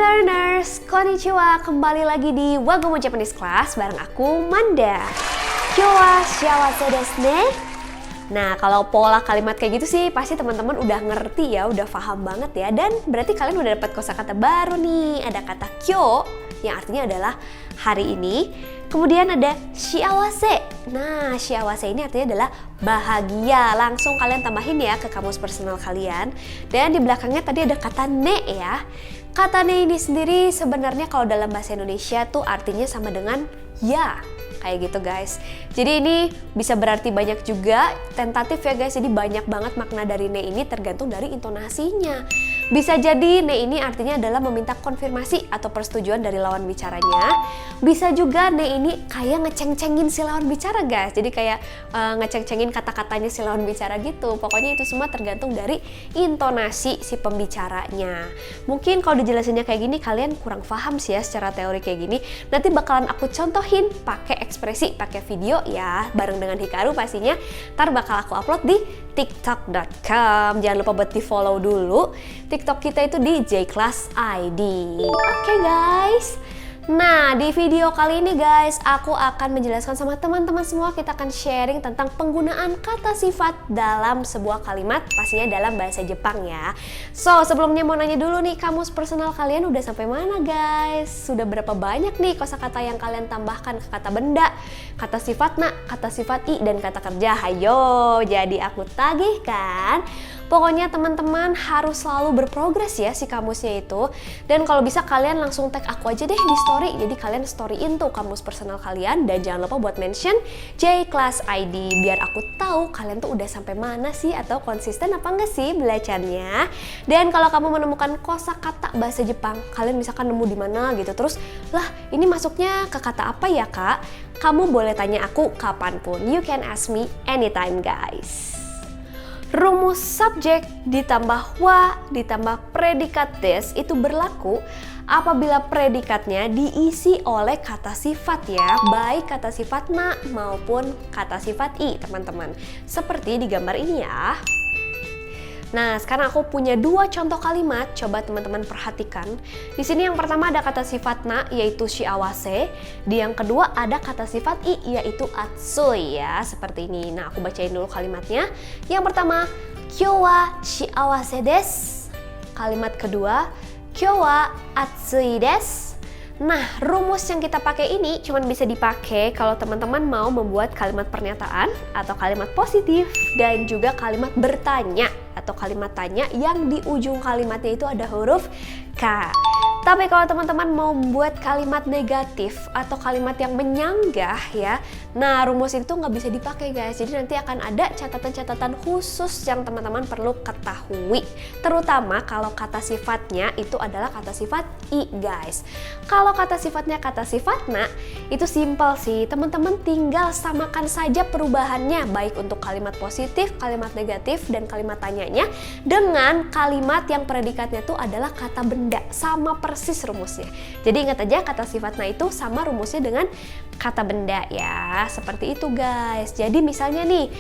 learners, konnichiwa, kembali lagi di Wagomo Japanese Class bareng aku, Manda. Kyou wa shiawase desu ne? Nah, kalau pola kalimat kayak gitu sih pasti teman-teman udah ngerti ya, udah paham banget ya. Dan berarti kalian udah dapat kosakata baru nih. Ada kata kyou yang artinya adalah hari ini. Kemudian ada shiawase. Nah, shiawase ini artinya adalah bahagia. Langsung kalian tambahin ya ke kamus personal kalian. Dan di belakangnya tadi ada kata ne ya. Kata ne ini sendiri sebenarnya kalau dalam bahasa Indonesia tuh artinya sama dengan ya. Kayak gitu guys. Jadi ini bisa berarti banyak juga, tentatif ya guys. Jadi banyak banget makna dari ne ini tergantung dari intonasinya. Bisa jadi ne ini artinya adalah meminta konfirmasi atau persetujuan dari lawan bicaranya. Bisa juga ne ini kayak ngeceng-cengin si lawan bicara guys. Jadi kayak ngeceng-cengin kata-katanya si lawan bicara gitu. Pokoknya itu semua tergantung dari intonasi si pembicaranya. Mungkin kalau dijelasinnya kayak gini kalian kurang paham sih ya secara teori kayak gini. Nanti bakalan aku contohin pakai ekspresi, pakai video ya, bareng dengan Hikaru pastinya. Ntar bakal aku upload di tiktok.com. Jangan lupa buat di follow dulu TikTok kita itu di JClassID. Oke guys. Nah, di video kali ini guys, aku akan menjelaskan sama teman-teman semua, kita akan sharing tentang penggunaan kata sifat dalam sebuah kalimat, pastinya dalam bahasa Jepang ya. So, sebelumnya mau nanya dulu nih, kamus personal kalian udah sampai mana guys? Sudah berapa banyak nih kosakata yang kalian tambahkan ke kata benda, kata sifat na, kata sifat i, dan kata kerja? Hayo, jadi aku tagih kan? Pokoknya teman-teman harus selalu berprogres ya si kamusnya itu. Dan kalau bisa kalian langsung tag aku aja deh di story. Jadi kalian storyin tuh kamus personal kalian. Dan jangan lupa buat mention JClassID biar aku tahu kalian tuh udah sampai mana sih, atau konsisten apa enggak sih belajarnya. Dan kalau kamu menemukan kosakata bahasa Jepang, kalian misalkan nemu di mana gitu, terus lah ini masuknya ke kata apa ya kak? Kamu boleh tanya aku kapanpun. You can ask me anytime guys. Rumus subjek ditambah wa ditambah predikat des itu berlaku apabila predikatnya diisi oleh kata sifat ya, baik kata sifat na maupun kata sifat i teman-teman. Seperti di gambar ini ya. Nah, sekarang aku punya dua contoh kalimat, coba teman-teman perhatikan. Di sini yang pertama ada kata sifat na, yaitu shiawase. Di yang kedua ada kata sifat i, yaitu atsui ya, seperti ini. Nah, aku bacain dulu kalimatnya. Yang pertama, kyou wa shiawase desu. Kalimat kedua, kyou wa atsui desu. Nah, rumus yang kita pakai ini cuma bisa dipakai kalau teman-teman mau membuat kalimat pernyataan atau kalimat positif dan juga kalimat bertanya atau kalimat tanya yang di ujung kalimatnya itu ada huruf K. Tapi kalau teman-teman mau membuat kalimat negatif atau kalimat yang menyanggah ya, nah rumus itu nggak bisa dipakai guys. Jadi nanti akan ada catatan-catatan khusus yang teman-teman perlu ketahui. Terutama kalau kata sifatnya itu adalah kata sifat i guys. Kalau kata sifatnya kata sifat na, itu simpel sih. Teman-teman tinggal samakan saja perubahannya, baik untuk kalimat positif, kalimat negatif, dan kalimat tanyanya dengan kalimat yang predikatnya itu adalah kata benda. Sama persis rumusnya. Jadi ingat aja kata sifat na itu sama rumusnya dengan kata benda ya. Seperti itu guys. Jadi misalnya nih,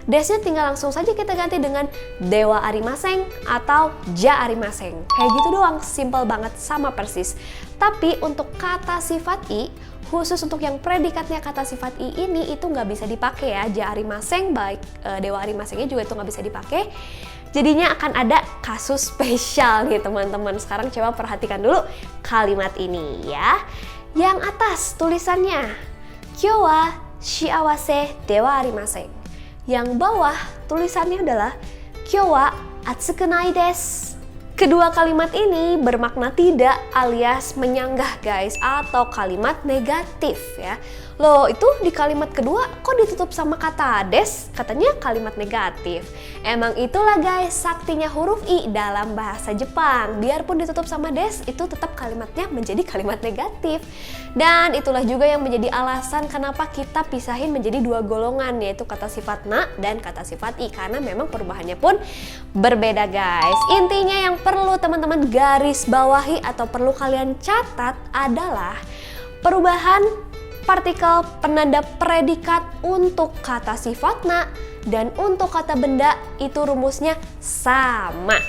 desnya tinggal langsung saja kita ganti dengan dewa arimaseng atau ja arimaseng. Kayak gitu doang, simple banget, sama persis. Tapi untuk kata sifat i, khusus untuk yang predikatnya kata sifat i ini itu nggak bisa dipakai ya. Ja arimaseng, baik dewa arimasengnya juga itu nggak bisa dipakai. Jadinya akan ada kasus spesial nih teman-teman. Sekarang coba perhatikan dulu kalimat ini ya. Yang atas tulisannya kyou wa shiawase dewa arimaseng. Yang bawah tulisannya adalah kyou wa atsuku nai desu. Kedua kalimat ini bermakna tidak alias menyanggah guys, atau kalimat negatif ya. Loh, itu di kalimat kedua kok ditutup sama kata des? Katanya kalimat negatif. Emang itulah guys saktinya huruf i dalam bahasa Jepang. Biarpun ditutup sama des, itu tetap kalimatnya menjadi kalimat negatif. Dan itulah juga yang menjadi alasan kenapa kita pisahin menjadi dua golongan, yaitu kata sifat na dan kata sifat i, karena memang perubahannya pun berbeda guys. Intinya yang perlu teman-teman garis bawahi atau perlu kalian catat adalah perubahan partikel penanda predikat untuk kata sifat na dan untuk kata benda itu rumusnya sama.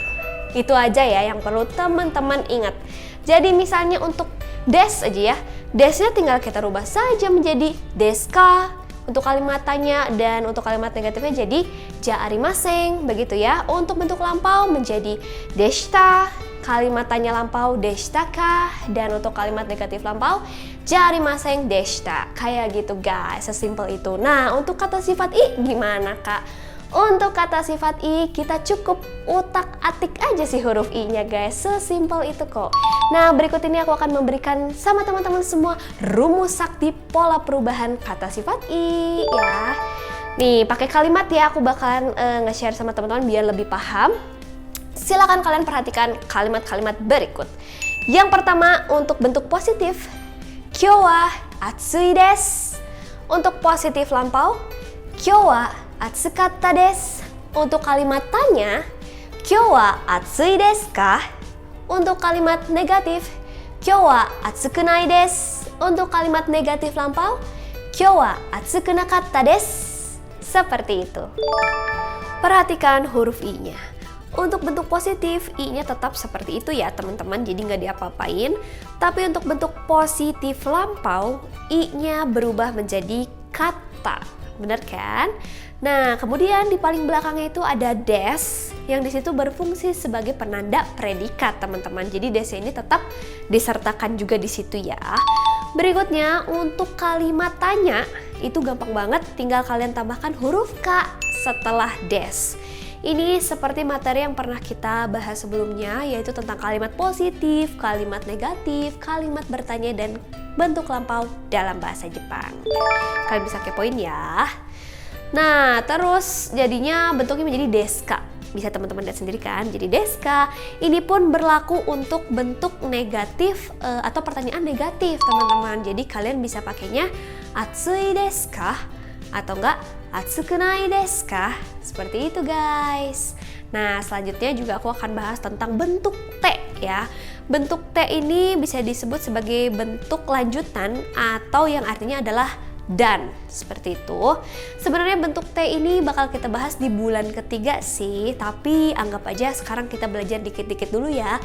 Itu aja ya yang perlu teman-teman ingat. Jadi misalnya untuk des aja ya, desnya tinggal kita rubah saja menjadi deska untuk kalimat tanya, dan untuk kalimat negatifnya jadi ja arimaseng, begitu ya. Untuk bentuk lampau menjadi deshita, kalimat tanya lampau deshtaka, dan untuk kalimat negatif lampau ja arimaseng deshita. Kayak gitu guys, sesimpel itu. Nah, untuk kata sifat i gimana Kak? Untuk kata sifat i, kita cukup utak-atik aja sih huruf i-nya guys, sesimpel itu kok. Nah, berikut ini aku akan memberikan sama teman-teman semua rumus sakti pola perubahan kata sifat i ya. Nih, pakai kalimat ya, aku bakalan nge-share sama teman-teman biar lebih paham. Silakan kalian perhatikan kalimat-kalimat berikut. Yang pertama, untuk bentuk positif, kyou wa atsui desu. Untuk positif lampau, kyou wa atsukatta desu. Untuk kalimat tanya, kyou wa atsui desu ka? Untuk kalimat negatif, kyou wa atsukunai desu. Untuk kalimat negatif lampau, kyou wa atsuku nakatta desu. Seperti itu. Perhatikan huruf i-nya. Untuk bentuk positif, i-nya tetap seperti itu ya teman-teman, jadi nggak diapa-apain. Tapi untuk bentuk positif lampau, i-nya berubah menjadi kata. Bener kan? Nah, kemudian di paling belakangnya itu ada des yang disitu berfungsi sebagai penanda predikat teman-teman. Jadi des ini tetap disertakan juga di situ ya. Berikutnya untuk kalimat tanya itu gampang banget, tinggal kalian tambahkan huruf K setelah des. Ini seperti materi yang pernah kita bahas sebelumnya, yaitu tentang kalimat positif, kalimat negatif, kalimat bertanya, dan bentuk lampau dalam bahasa Jepang. Kalian bisa kepoin ya. Nah, terus jadinya bentuknya menjadi deska. Bisa teman-teman lihat sendiri kan, jadi deska. Ini pun berlaku untuk bentuk negatif atau pertanyaan negatif teman-teman. Jadi kalian bisa pakainya atsui desu ka? Atau enggak atsukunai desu ka? Seperti itu guys. Nah, selanjutnya juga aku akan bahas tentang bentuk T ya. Bentuk T ini bisa disebut sebagai bentuk lanjutan atau yang artinya adalah dan, seperti itu. Sebenarnya bentuk T ini bakal kita bahas di bulan ketiga sih, tapi anggap aja sekarang kita belajar dikit-dikit dulu ya.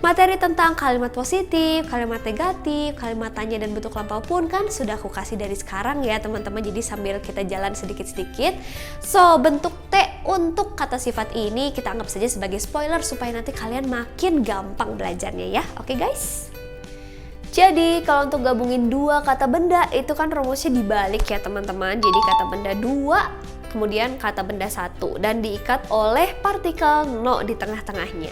Materi tentang kalimat positif, kalimat negatif, kalimat tanya, dan bentuk lampau pun kan sudah aku kasih dari sekarang ya teman-teman, jadi sambil kita jalan sedikit-sedikit. So, bentuk T untuk kata sifat ini kita anggap saja sebagai spoiler supaya nanti kalian makin gampang belajarnya ya. Oke guys? Jadi kalau untuk gabungin dua kata benda itu kan rumusnya dibalik ya teman-teman. Jadi kata benda dua, kemudian kata benda satu, dan diikat oleh partikel no di tengah-tengahnya.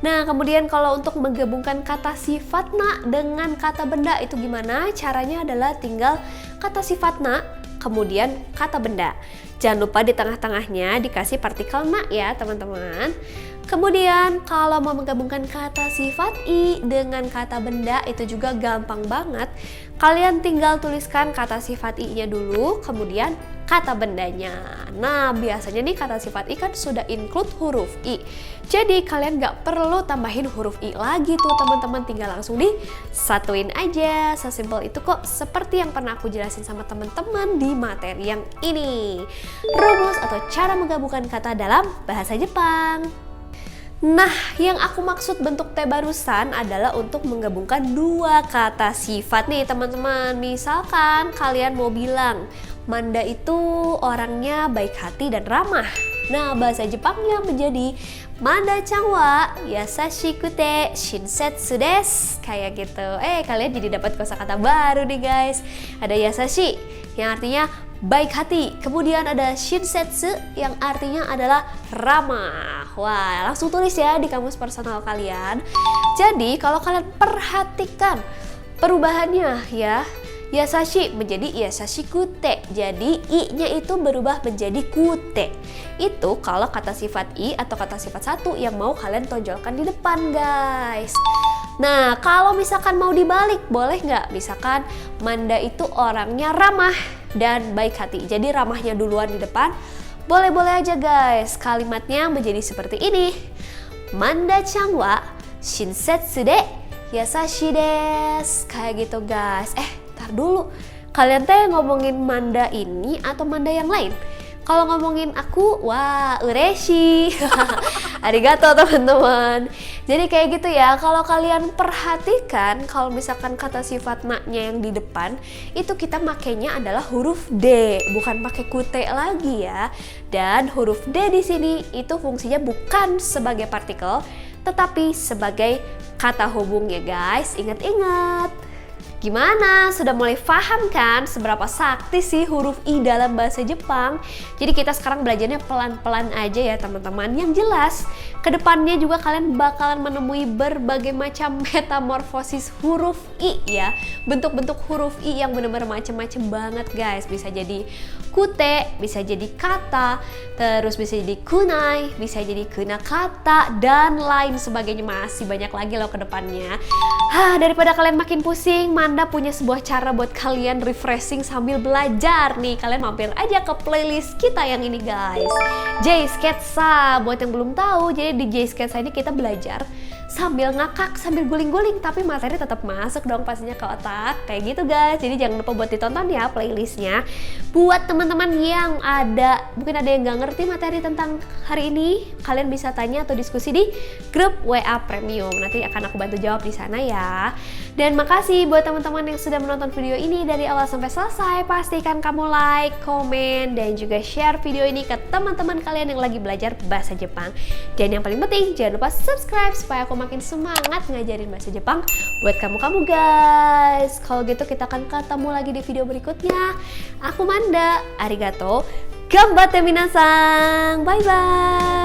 Nah, kemudian kalau untuk menggabungkan kata sifat na dengan kata benda itu gimana? Caranya adalah tinggal kata sifat na, kemudian kata benda. Jangan lupa di tengah-tengahnya dikasih partikel na ya teman-teman. Kemudian kalau mau menggabungkan kata sifat i dengan kata benda itu juga gampang banget. Kalian tinggal tuliskan kata sifat i-nya dulu, kemudian kata bendanya. Nah, biasanya nih kata sifat i kan sudah include huruf i. Jadi kalian nggak perlu tambahin huruf i lagi tuh teman-teman, tinggal langsung disatuin aja. Sesimpel itu kok, seperti yang pernah aku jelasin sama teman-teman di materi yang ini. Rumus atau cara menggabungkan kata dalam bahasa Jepang. Nah, yang aku maksud bentuk T barusan adalah untuk menggabungkan dua kata sifat nih teman-teman. Misalkan kalian mau bilang Manda itu orangnya baik hati dan ramah. Nah, bahasa Jepangnya menjadi Manda-chan wa yasashikute shinsetsu desu. Kayak gitu. Kalian jadi dapat kosakata baru nih guys. Ada yasashi yang artinya baik hati, kemudian ada shinsetsu yang artinya adalah ramah. Wah, langsung tulis ya di kamus personal kalian. Jadi kalau kalian perhatikan perubahannya ya, yasashi menjadi yasashikute. Jadi i-nya itu berubah menjadi kute. Itu kalau kata sifat i atau kata sifat satu yang mau kalian tonjolkan di depan guys. Nah, kalau misalkan mau dibalik, boleh nggak? Misalkan Manda itu orangnya ramah dan baik hati, jadi ramahnya duluan di depan. Boleh-boleh aja guys, kalimatnya menjadi seperti ini. Manda-chan wa shinsetsu de yasashi desu. Kayak gitu guys. Tar dulu, kalian teh ngomongin Manda ini atau Manda yang lain? Kalau ngomongin aku, wah ureshi. Arigato teman-teman. Jadi kayak gitu ya, kalau kalian perhatikan, kalau misalkan kata sifat naknya yang di depan, itu kita makainya adalah huruf D, bukan pakai kute lagi ya. Dan huruf D di sini itu fungsinya bukan sebagai partikel, tetapi sebagai kata hubung ya guys, ingat-ingat. Gimana? Sudah mulai paham kan seberapa sakti sih huruf I dalam bahasa Jepang? Jadi kita sekarang belajarnya pelan-pelan aja ya teman-teman. Yang jelas, kedepannya juga kalian bakalan menemui berbagai macam metamorfosis huruf I ya. Bentuk-bentuk huruf I yang benar-benar macam-macam banget guys. Bisa jadi kute, bisa jadi kata, terus bisa jadi kunai, bisa jadi kunakata, dan lain sebagainya. Masih banyak lagi loh kedepannya. Daripada kalian makin pusing, Manda punya sebuah cara buat kalian refreshing sambil belajar nih. Kalian mampir aja ke playlist kita yang ini guys, J Sketsa. Buat yang belum tahu, jadi di J Sketsa ini kita belajar sambil ngakak, sambil guling-guling, tapi materi tetap masuk dong pastinya ke otak. Kayak gitu guys, jadi jangan lupa buat ditonton ya playlistnya. Buat teman-teman yang mungkin ada yang gak ngerti materi tentang hari ini, kalian bisa tanya atau diskusi di grup WA Premium. Nanti akan aku bantu jawab di sana ya. Dan makasih buat teman-teman yang sudah menonton video ini dari awal sampai selesai. Pastikan kamu like, komen, dan juga share video ini ke teman-teman kalian yang lagi belajar bahasa Jepang. Dan yang paling penting, jangan lupa subscribe supaya aku makin semangat ngajarin bahasa Jepang buat kamu-kamu guys. Kalau gitu kita akan ketemu lagi di video berikutnya. Aku Manda, arigato, ganbatte minasan, bye bye.